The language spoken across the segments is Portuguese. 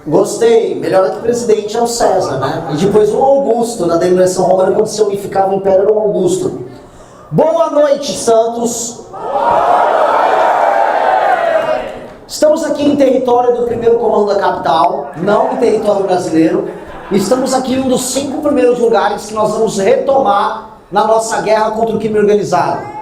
Gostei, melhor que presidente é o César, né? E depois o Augusto, na denominação romana, quando se unificava o Império, era o Augusto. Boa noite, Santos! Estamos aqui em território do primeiro comando da capital, não em território brasileiro. Estamos aqui em um dos 5 primeiros lugares que nós vamos retomar na nossa guerra contra o crime organizado.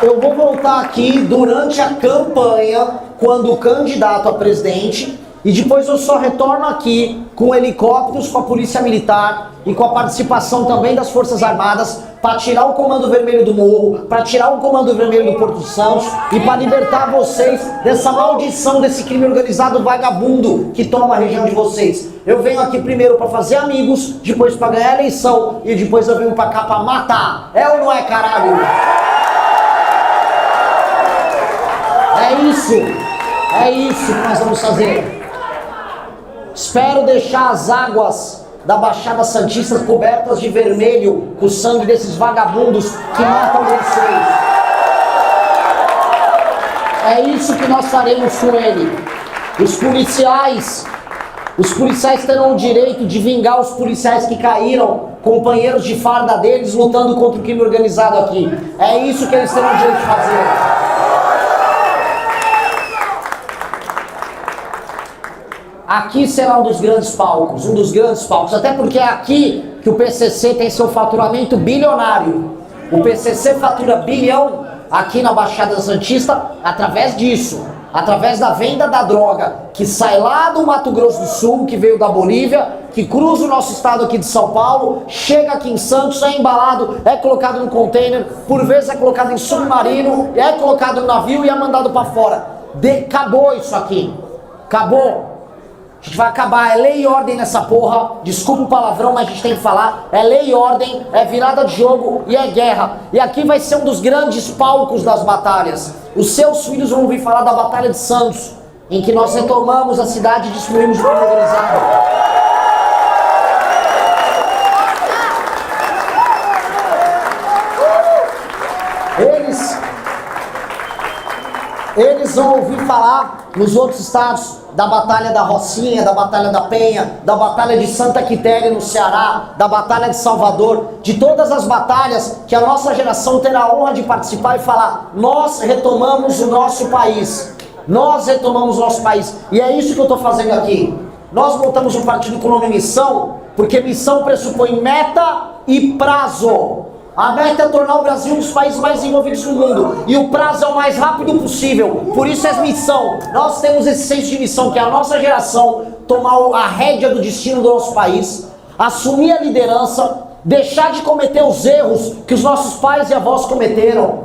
Eu vou voltar aqui durante a campanha, quando o candidato a presidente, e depois eu só retorno aqui com helicópteros, com a polícia militar e com a participação também das Forças Armadas para tirar o Comando Vermelho do Morro, para tirar o Comando Vermelho do Porto Santos e para libertar vocês dessa maldição desse crime organizado vagabundo que toma a região de vocês. Eu venho aqui primeiro para fazer amigos, depois para ganhar a eleição e depois eu venho para cá para matar. É ou não é, caralho? É isso que nós vamos fazer. Espero deixar as águas da Baixada Santista cobertas de vermelho com o sangue desses vagabundos que matam vocês. É isso que nós faremos com ele. Os policiais terão o direito de vingar os policiais que caíram, companheiros de farda deles, lutando contra o crime organizado aqui. É isso que eles terão o direito de fazer. Aqui será um dos grandes palcos, até porque é aqui que o PCC tem seu faturamento bilionário. O PCC fatura bilhão aqui na Baixada Santista através disso, através da venda da droga, que sai lá do Mato Grosso do Sul, que veio da Bolívia, que cruza o nosso estado aqui de São Paulo, chega aqui em Santos, é embalado, é colocado no container, por vezes é colocado em submarino, é colocado no navio e é mandado para fora. Acabou isso aqui, acabou. A gente vai acabar, é lei e ordem nessa porra, desculpa o palavrão, mas a gente tem que falar, é lei e ordem, é virada de jogo e é guerra. E aqui vai ser um dos grandes palcos das batalhas. Os seus filhos vão ouvir falar da Batalha de Santos, em que nós retomamos a cidade e destruímos o crime organizado. Eles vão ouvir falar nos outros estados da Batalha da Rocinha, da Batalha da Penha, da Batalha de Santa Quitéria no Ceará, da Batalha de Salvador, de todas as batalhas que a nossa geração terá a honra de participar e falar: nós retomamos o nosso país, nós retomamos o nosso país. E é isso que eu estou fazendo aqui. Nós montamos um partido com o nome Missão, porque missão pressupõe meta e prazo. A meta é tornar o Brasil um dos países mais desenvolvidos do mundo. E o prazo é o mais rápido possível. Por isso é missão. Nós temos esse senso de missão, que é a nossa geração tomar a rédea do destino do nosso país, assumir a liderança, deixar de cometer os erros que os nossos pais e avós cometeram.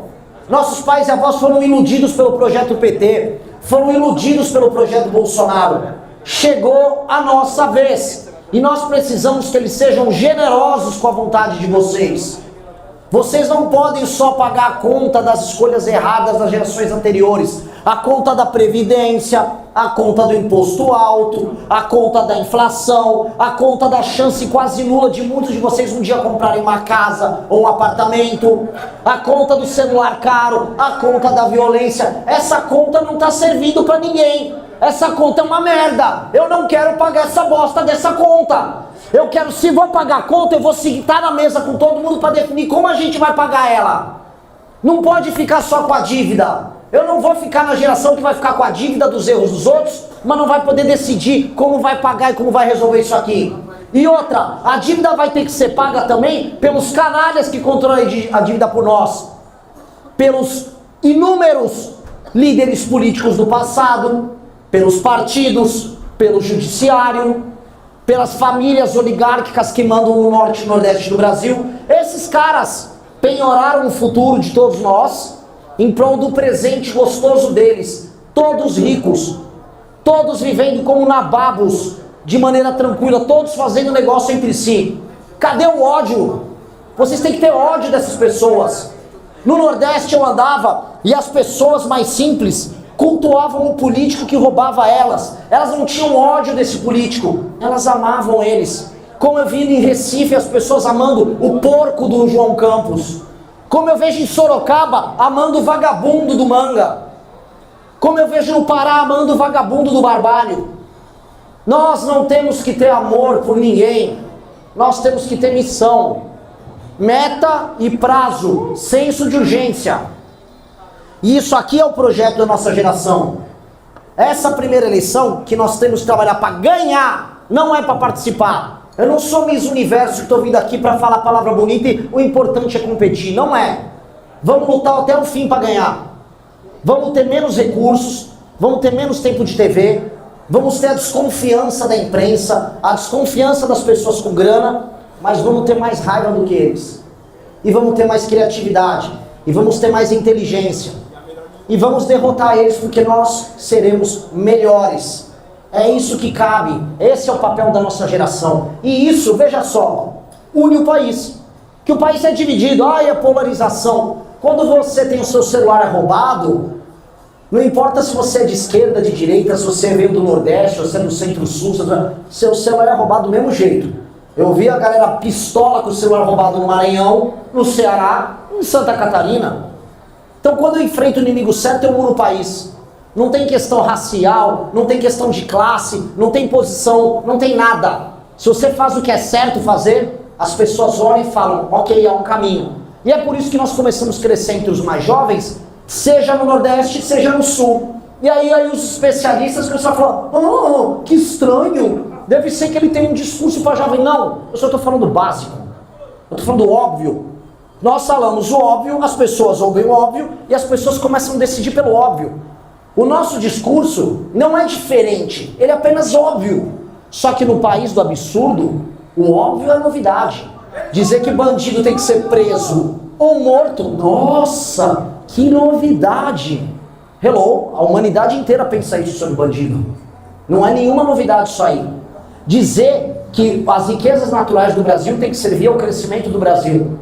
Nossos pais e avós foram iludidos pelo projeto PT, foram iludidos pelo projeto Bolsonaro. Chegou a nossa vez. E nós precisamos que eles sejam generosos com a vontade de vocês. Vocês não podem só pagar a conta das escolhas erradas das gerações anteriores. A conta da Previdência, a conta do imposto alto, a conta da inflação, a conta da chance quase nula de muitos de vocês um dia comprarem uma casa ou um apartamento, a conta do celular caro, a conta da violência. Essa conta não está servindo para ninguém. Essa conta é uma merda. Eu não quero pagar essa bosta dessa conta. Eu quero, se vou pagar a conta, eu vou sentar na mesa com todo mundo para definir como a gente vai pagar ela. Não pode ficar só com a dívida. Eu não vou ficar na geração que vai ficar com a dívida dos erros dos outros, mas não vai poder decidir como vai pagar e como vai resolver isso aqui. E outra, a dívida vai ter que ser paga também pelos canalhas que controlam a dívida por nós. Pelos inúmeros líderes políticos do passado, pelos partidos, pelo judiciário, pelas famílias oligárquicas que mandam no norte e nordeste do Brasil. Esses caras penhoraram o futuro de todos nós em prol do presente gostoso deles. Todos ricos, todos vivendo como nababos, de maneira tranquila, todos fazendo negócio entre si. Cadê o ódio? Vocês têm que ter ódio dessas pessoas. No Nordeste eu andava e as pessoas mais simples cultuavam o político que roubava elas. Elas não tinham ódio desse político, elas amavam eles. Como eu vi em Recife as pessoas amando o porco do João Campos. Como eu vejo em Sorocaba amando o vagabundo do Manga. Como eu vejo no Pará amando o vagabundo do Barbalho. Nós não temos que ter amor por ninguém. Nós temos que ter missão, meta e prazo, senso de urgência. E isso aqui é o projeto da nossa geração. Essa primeira eleição que nós temos que trabalhar para ganhar, não é para participar. Eu não sou Miss Universo que estou vindo aqui para falar a palavra bonita e o importante é competir. Não é. Vamos lutar até o fim para ganhar. Vamos ter menos recursos, vamos ter menos tempo de TV, vamos ter a desconfiança da imprensa, a desconfiança das pessoas com grana, mas vamos ter mais raiva do que eles. E vamos ter mais criatividade, e vamos ter mais inteligência. E vamos derrotar eles porque nós seremos melhores. É isso que cabe, esse é o papel da nossa geração. E isso, veja só, une o país. Que o país é dividido, a polarização. Quando você tem o seu celular roubado, não importa se você é de esquerda, de direita, se você veio do Nordeste, se você é do Centro-Sul, seu celular é roubado do mesmo jeito. Eu vi a galera pistola com o celular roubado no Maranhão, no Ceará, em Santa Catarina. Então quando eu enfrento o inimigo certo, eu mudo o país. Não tem questão racial, não tem questão de classe, não tem posição, não tem nada. Se você faz o que é certo fazer, as pessoas olham e falam, ok, há um caminho. E é por isso que nós começamos a crescer entre os mais jovens, seja no Nordeste, seja no Sul. E aí os especialistas começam a falar, oh, que estranho, deve ser que ele tem um discurso para jovem. Não, eu só estou falando do básico, eu estou falando do óbvio. Nós falamos o óbvio, as pessoas ouvem o óbvio e as pessoas começam a decidir pelo óbvio. O nosso discurso não é diferente, ele é apenas óbvio. Só que no país do absurdo, o óbvio é novidade. Dizer que bandido tem que ser preso ou morto, nossa, que novidade. Hello, a humanidade inteira pensa isso sobre bandido. Não é nenhuma novidade isso aí. Dizer que as riquezas naturais do Brasil têm que servir ao crescimento do Brasil.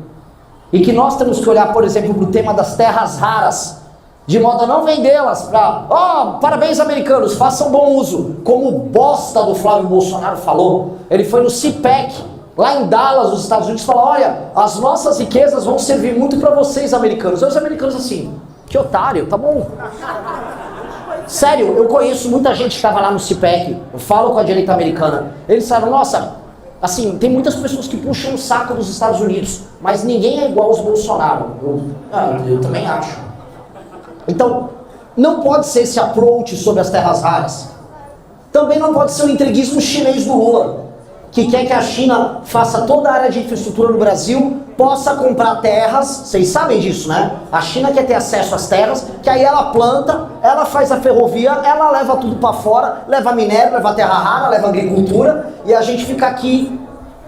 E que nós temos que olhar, por exemplo, para o tema das terras raras, de modo a não vendê-las para, parabéns americanos, façam bom uso. Como o bosta do Flávio Bolsonaro falou, ele foi no CPEC, lá em Dallas, nos Estados Unidos, falou, olha, as nossas riquezas vão servir muito para vocês, americanos. Aí os americanos assim, que otário, tá bom. Sério, eu conheço muita gente que estava lá no CPEC, eu falo com a direita americana, eles falam, nossa, assim, tem muitas pessoas que puxam o saco dos Estados Unidos, mas ninguém é igual aos Bolsonaro. Eu também acho. Então, não pode ser esse approach sobre as terras raras. Também não pode ser o entreguismo chinês do Lula, que quer que a China faça toda a área de infraestrutura no Brasil, possa comprar terras, vocês sabem disso, né? A China quer ter acesso às terras, que aí ela planta, ela faz a ferrovia, ela leva tudo para fora, leva minério, leva terra rara, leva agricultura, e a gente fica aqui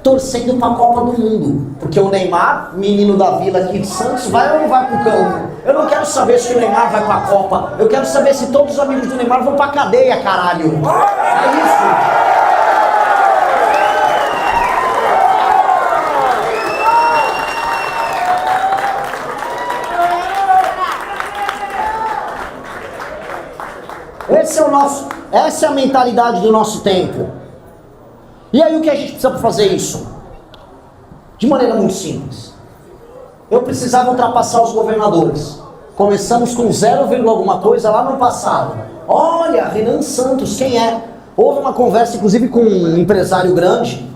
torcendo para a Copa do Mundo. Porque o Neymar, menino da vila aqui de Santos, vai ou não vai pro campo? Eu não quero saber se o Neymar vai para a Copa, eu quero saber se todos os amigos do Neymar vão para a cadeia, caralho. É isso. Essa é a mentalidade do nosso tempo. E aí o que a gente precisa para fazer isso? De maneira muito simples. Eu precisava ultrapassar os governadores. Começamos com 0, alguma coisa lá no passado. Olha, Renan Santos, quem é? Houve uma conversa inclusive com um empresário grande,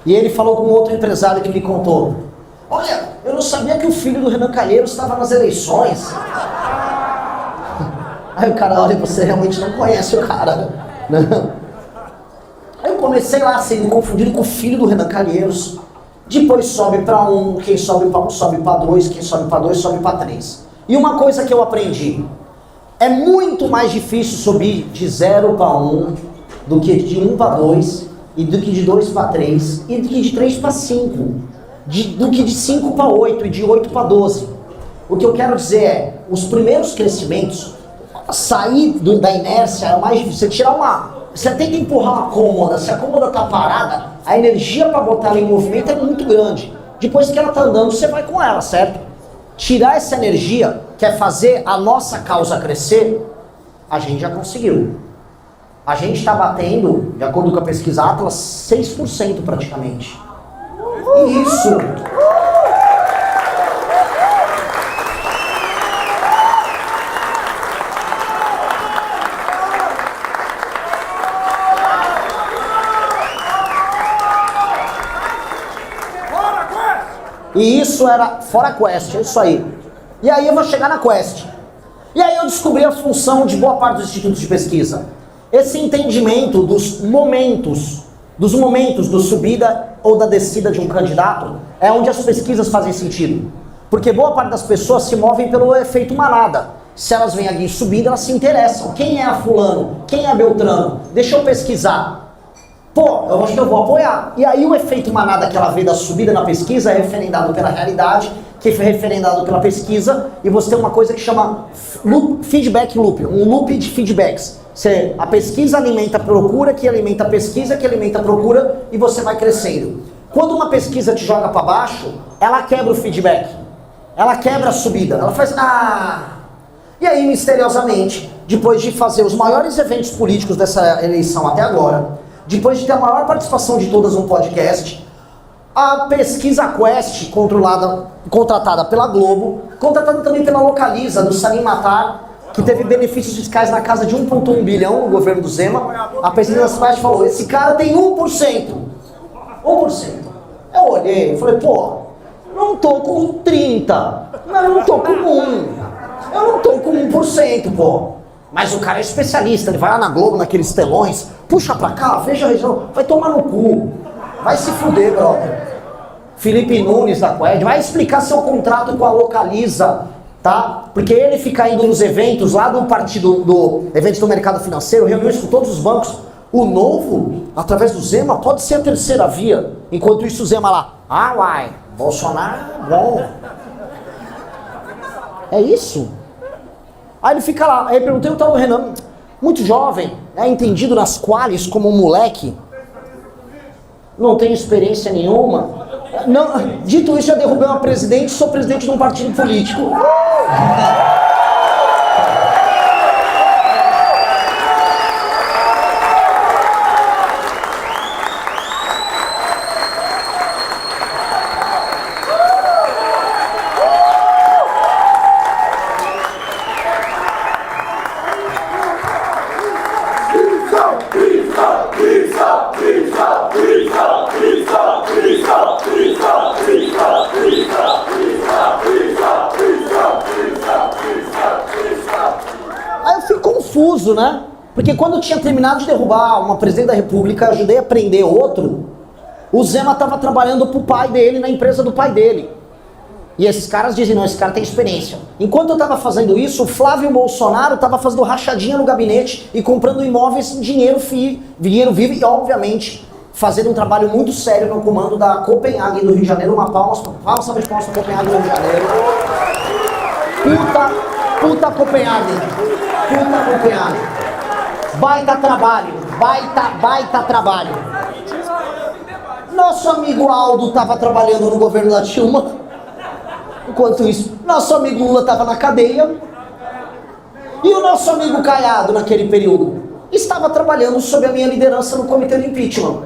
e ele falou com outro empresário que me contou. Olha, eu não sabia que o filho do Renan Calheiros estava nas eleições. Aí o cara olha, você realmente não conhece o cara. Não. Aí eu comecei lá sendo confundido com o filho do Renan Calheiros. Depois sobe para um, quem sobe para um sobe para dois, quem sobe para dois sobe para três. E uma coisa que eu aprendi, é muito mais difícil subir de 0 para 1 do que de 1 para 2, e do que de 2 para 3, e do que de 3 para 5, do que de 5 para 8 e de 8 para 12. O que eu quero dizer é, os primeiros crescimentos, sair da inércia é mais difícil. Você tirar você tenta empurrar uma cômoda, se a cômoda tá parada, a energia para botar ela em movimento é muito grande. Depois que ela tá andando, você vai com ela, certo? Tirar essa energia, que é fazer a nossa causa crescer, a gente já conseguiu. A gente está batendo, de acordo com a pesquisa Atlas, 6% praticamente. Isso. E isso era fora Quest, é isso aí. E aí eu vou chegar na Quest. E aí eu descobri a função de boa parte dos institutos de pesquisa. Esse entendimento dos momentos do subida ou da descida de um candidato é onde as pesquisas fazem sentido. Porque boa parte das pessoas se movem pelo efeito manada. Se elas vêm aqui subindo, elas se interessam. Quem é a fulano? Quem é a Beltrano? Deixa eu pesquisar. Pô, eu acho que eu vou apoiar. E aí o efeito manada que ela vê da subida na pesquisa é referendado pela realidade, que foi referendado pela pesquisa, e você tem uma coisa que chama feedback loop, um loop de feedbacks. A pesquisa alimenta a procura, que alimenta a pesquisa, que alimenta a procura, e você vai crescendo. Quando uma pesquisa te joga para baixo, ela quebra o feedback. Ela quebra a subida. Ela faz... E aí, misteriosamente, depois de fazer os maiores eventos políticos dessa eleição até agora, depois de ter a maior participação de todas no podcast, a pesquisa Quest, contratada pela Globo, contratada também pela Localiza, do Salim Matar, que teve benefícios fiscais na casa de 1,1 bilhão no governo do Zema. A pesquisa Quest falou, esse cara tem 1%. 1%. Eu olhei e falei, pô, não tô com 30, mas eu não tô com 1. Eu não tô com 1%, pô. Mas o cara é especialista, ele vai lá na Globo, naqueles telões, puxa pra cá, veja a região, vai tomar no cu. Vai se fuder, brother. Felipe Nunes da Quest, vai explicar seu contrato com a Localiza, tá? Porque ele fica indo nos eventos lá do partido, do eventos do mercado financeiro, reuniões com todos os bancos. O Novo, através do Zema, pode ser a terceira via. Enquanto isso o Zema lá, uai, Bolsonaro é bom. É isso? Aí ele fica lá, aí eu perguntei o tal do Renan, muito jovem, é entendido nas quales como um moleque, não tem experiência nenhuma. Não, dito isso, já derrubei uma presidente, sou presidente de um partido político. Confuso, né? Porque quando eu tinha terminado de derrubar uma presidente da república, eu ajudei a prender outro, o Zema estava trabalhando pro pai dele, na empresa do pai dele. E esses caras dizem, não, esse cara tem experiência. Enquanto eu estava fazendo isso, o Flávio Bolsonaro estava fazendo rachadinha no gabinete e comprando imóveis em dinheiro vivo e, obviamente, fazendo um trabalho muito sério no comando da Copenhague do Rio de Janeiro. Uma salva de palmas para Copenhague do Rio de Janeiro. Puta Copenhague. Puta Copenhague. Baita trabalho. Baita trabalho. Nosso amigo Aldo estava trabalhando no governo da Dilma. Enquanto isso, nosso amigo Lula estava na cadeia. E o nosso amigo Caiado, naquele período, estava trabalhando sob a minha liderança no comitê do impeachment.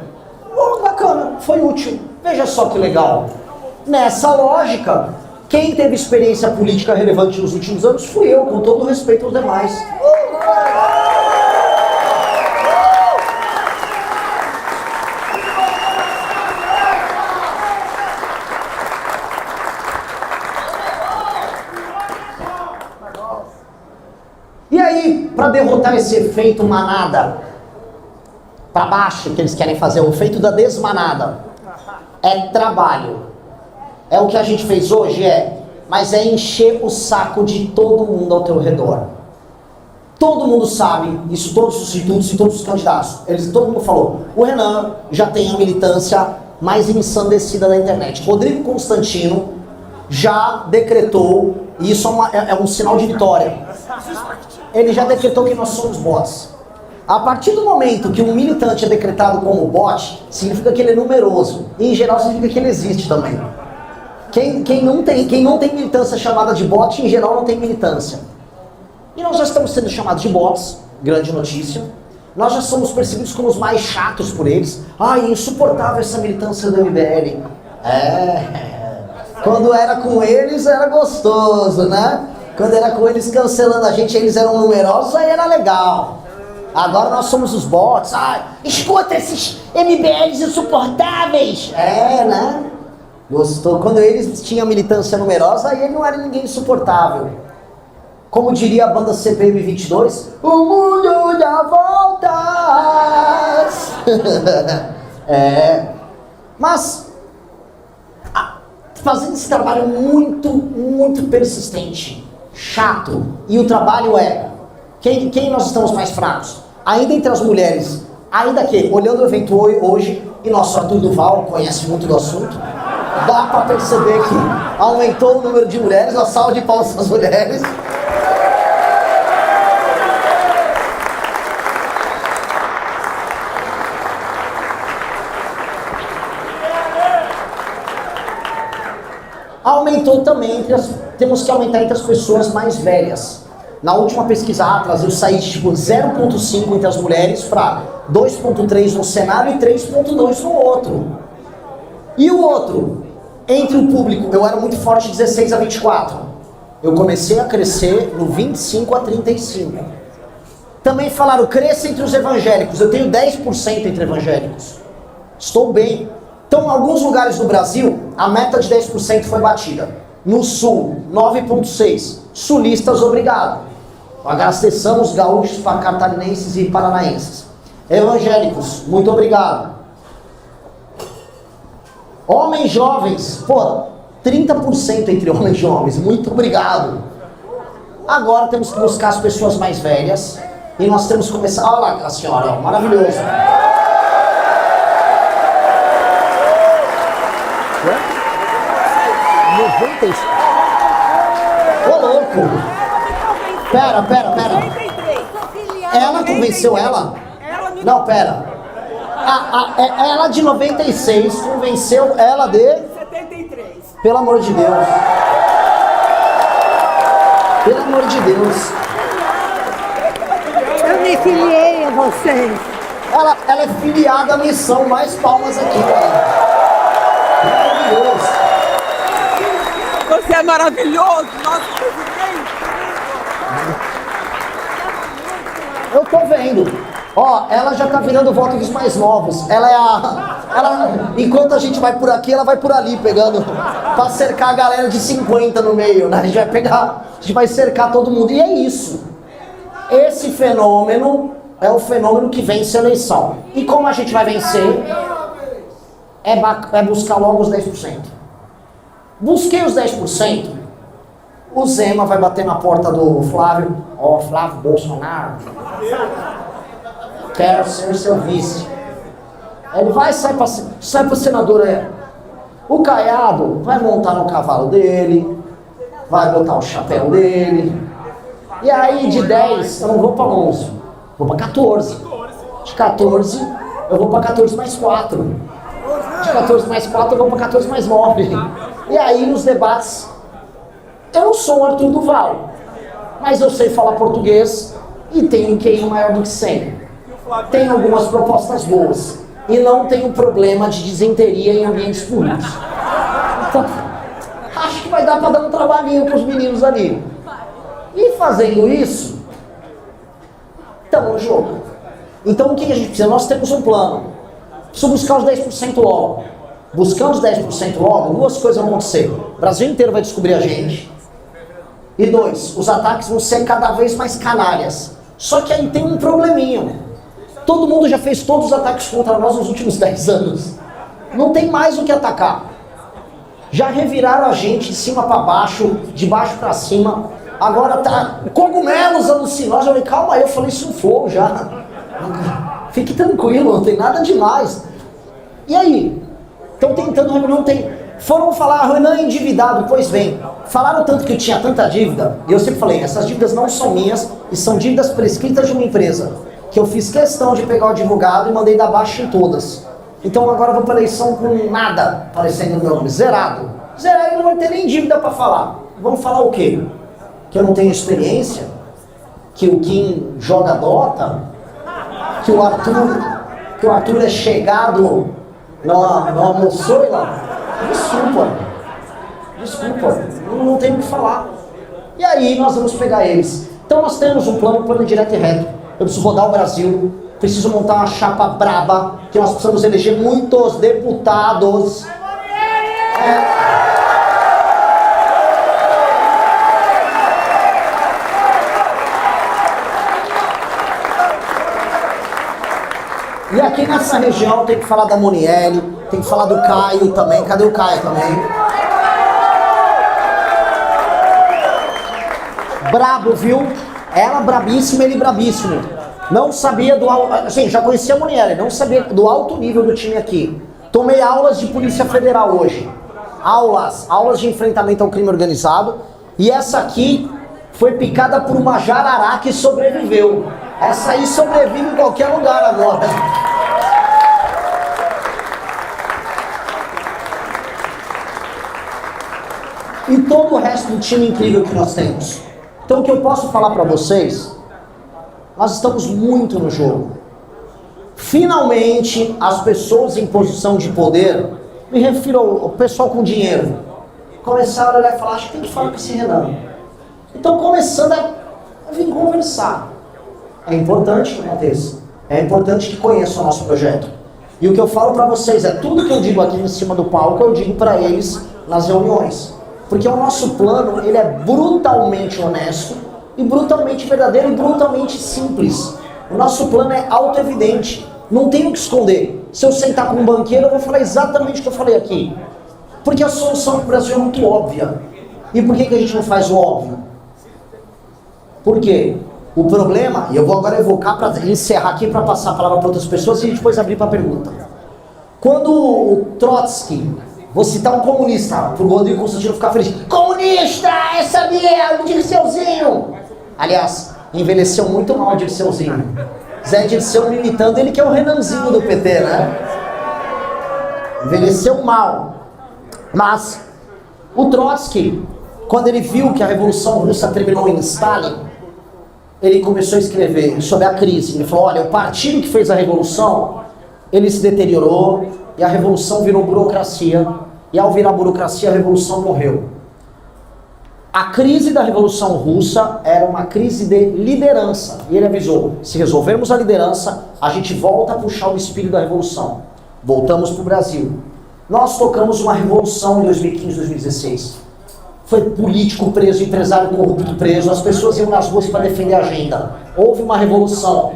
Bacana, foi útil. Veja só que legal. Nessa lógica, quem teve experiência política relevante nos últimos anos fui eu, com todo o respeito aos demais. E aí, para derrotar esse efeito manada, para baixo, que eles querem fazer, o efeito da desmanada, é trabalho. É o que a gente fez hoje, mas é encher o saco de todo mundo ao teu redor. Todo mundo sabe, isso todos os institutos e todos os candidatos. Todo mundo falou, o Renan já tem a militância mais ensandecida da internet. Rodrigo Constantino já decretou, e isso é um sinal de vitória. Ele já decretou que nós somos bots. A partir do momento que um militante é decretado como bot, significa que ele é numeroso. E em geral significa que ele existe também. Quem não tem militância chamada de bot, em geral não tem militância. E nós já estamos sendo chamados de bots, grande notícia. Nós já somos percebidos como os mais chatos por eles. Ai, insuportável essa militância do MBL. Quando era com eles era gostoso, né? Quando era com eles cancelando a gente, eles eram numerosos, aí era legal. Agora nós somos os bots. Escuta esses MBLs insuportáveis. Né? Gostou. Quando eles tinham militância numerosa, aí ele não era ninguém insuportável. Como diria a banda CPM 22, o mundo dá voltas. Mas fazendo esse trabalho muito persistente, chato, e o trabalho quem nós estamos mais fracos? Ainda entre as mulheres, ainda que, olhando o evento hoje, e nosso Arthur Duval conhece muito do assunto, dá para perceber que aumentou o número de mulheres, a salva de palmas das mulheres. Aumentou também, temos que aumentar entre as pessoas mais velhas. Na última pesquisa Atlas, eu saí de 0,5 entre as mulheres para 2,3 no cenário e 3,2 no outro. E o outro? Entre o público, eu era muito forte de 16 a 24. Eu comecei a crescer no 25 a 35. Também falaram, cresça entre os evangélicos. Eu tenho 10% entre evangélicos. Estou bem. Então, em alguns lugares do Brasil, a meta de 10% foi batida. No Sul, 9,6%. Sulistas, obrigado. Agradecemos gaúchos, catarinenses e paranaenses. Evangélicos, muito obrigado. Homens jovens, 30% entre homens jovens, muito obrigado. Agora temos que buscar as pessoas mais velhas e nós temos que começar. Olha lá a senhora, maravilhoso. Ô louco! Pera. Ela convenceu ela? Não, pera. Ela de 96 convenceu ela de 73. Pelo amor de Deus. Pelo amor de Deus. Eu me filiei a vocês. Ela é filiada à missão, mais palmas aqui, cara. Maravilhoso. Você é maravilhoso, nosso presidente. Eu tô vendo. Ela já tá virando voto dos mais novos. Enquanto a gente vai por aqui, ela vai por ali, pegando, pra cercar a galera de 50 no meio, né? A gente vai cercar todo mundo. E é isso. Esse fenômeno é o fenômeno que vence a eleição. E como a gente vai vencer? É buscar logo os 10%. Busquei os 10%. O Zema vai bater na porta do Flávio. Flávio Bolsonaro. Quero ser seu vice. Ele vai sai para senador. O Caiado vai montar no cavalo dele, vai botar o chapéu dele. E aí de 10 eu não vou para 11, vou para 14. De 14 eu vou para 14 mais 4. De 14 mais 4 eu vou para 14 mais 9. E aí nos debates, eu não sou o Arthur Duval, mas eu sei falar português e tenho um QI maior do que 100. Tenho algumas propostas boas e não tenho problema de disenteria em ambientes públicos. Então, acho que vai dar para dar um trabalhinho para os meninos ali. E fazendo isso, estamos no jogo. Então o que a gente precisa? Nós temos um plano. Preciso buscar os 10% logo. Buscando os 10% logo, duas coisas vão acontecer. O Brasil inteiro vai descobrir a gente. E 2, os ataques vão ser cada vez mais canalhas. Só que aí tem um probleminha. Todo mundo já fez todos os ataques contra nós nos últimos 10 anos. Não tem mais o que atacar. Já reviraram a gente de cima para baixo, de baixo para cima. Agora tá cogumelos alucinógenos. Eu falei, calma aí, eu falei, isso for já. Fique tranquilo, não tem nada demais. E aí? Estão tentando, não tem. Foram falar, Renan é endividado. Pois bem, falaram tanto que eu tinha tanta dívida. E eu sempre falei, essas dívidas não são minhas e são dívidas prescritas de uma empresa. Que eu fiz questão de pegar o advogado e mandei dar baixa em todas. Então agora eu vou para a eleição com nada aparecendo no meu nome, zerado. Zerado, não vai ter nem dívida para falar. Vamos falar o quê? Que eu não tenho experiência? Que o Kim joga Dota? Que o Arthur é chegado no almoçoila? Desculpa, não tem o que falar. E aí nós vamos pegar eles. Então nós temos um plano direto e reto. Eu preciso rodar o Brasil, preciso montar uma chapa braba, que nós precisamos eleger muitos deputados. E aqui nessa região tem que falar da Monielle, tem que falar do Caio também. Cadê o Caio também? Brabo, viu? Ela brabíssima, ele brabíssimo. Não sabia do... Assim, já conhecia a Monielle, não sabia do alto nível do time aqui. Tomei aulas de Polícia Federal hoje. Aulas de enfrentamento ao crime organizado. E essa aqui foi picada por uma jararaca que sobreviveu. Essa aí sobrevive em qualquer lugar agora. E todo o resto do time incrível que nós temos. Então o que eu posso falar para vocês, nós estamos muito no jogo. Finalmente, as pessoas em posição de poder, me refiro ao pessoal com dinheiro, começaram a olhar e falar, acho que tem que falar com esse Renan. Então começando a vir conversar. É importante que aconteça. É importante que conheçam o nosso projeto. E o que eu falo para vocês é tudo que eu digo aqui em cima do palco, eu digo para eles nas reuniões. Porque o nosso plano, ele é brutalmente honesto, e brutalmente verdadeiro, e brutalmente simples. O nosso plano é auto-evidente. Não tem o que esconder. Se eu sentar com um banqueiro, eu vou falar exatamente o que eu falei aqui. Porque a solução para o Brasil é muito óbvia. E por que a gente não faz o óbvio? Por quê? O problema, e eu vou agora evocar para encerrar aqui, para passar a palavra para outras pessoas e depois abrir para pergunta. Quando o Trotsky, vou citar um comunista, para o Rodrigo Constantino ficar feliz. Comunista, essa minha, o Dirceuzinho. Aliás, envelheceu muito mal o Dirceuzinho. Zé Dirceu me imitando, ele que é o Renanzinho do PT, né? Envelheceu mal. Mas o Trotsky, quando ele viu que a Revolução Russa terminou em Stalin, ele começou a escrever sobre a crise. Ele falou, olha, o partido que fez a Revolução, ele se deteriorou e a Revolução virou burocracia. E ao virar burocracia, a Revolução morreu. A crise da Revolução Russa era uma crise de liderança. E ele avisou, se resolvermos a liderança, a gente volta a puxar o espírito da Revolução. Voltamos para o Brasil. Nós tocamos uma revolução em 2015, 2016. Foi político preso, empresário corrupto preso, as pessoas iam nas ruas para defender a agenda. Houve uma revolução.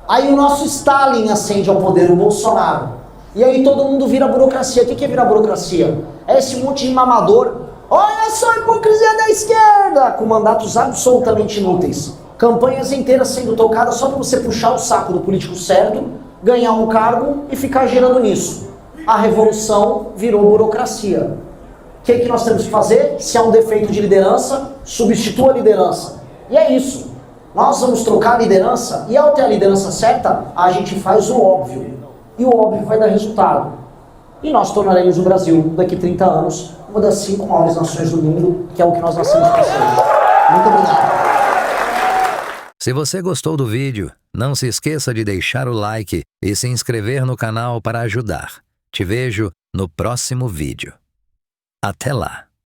Aí o nosso Stalin ascende ao poder, o Bolsonaro. E aí todo mundo vira burocracia. O que é virar burocracia? É esse monte de mamador. Olha só a hipocrisia da esquerda! Com mandatos absolutamente inúteis. Campanhas inteiras sendo tocadas só para você puxar o saco do político certo, ganhar um cargo e ficar girando nisso. A revolução virou burocracia. O que nós temos que fazer? Se há um defeito de liderança, substitua a liderança. E é isso. Nós vamos trocar a liderança e ao ter a liderança certa, a gente faz o óbvio. E o óbvio vai dar resultado. E nós tornaremos o Brasil, daqui a 30 anos, uma das 5 maiores nações do mundo, que é o que nós nascemos para ser. Muito obrigado. Se você gostou do vídeo, não se esqueça de deixar o like e se inscrever no canal para ajudar. Te vejo no próximo vídeo. Até lá!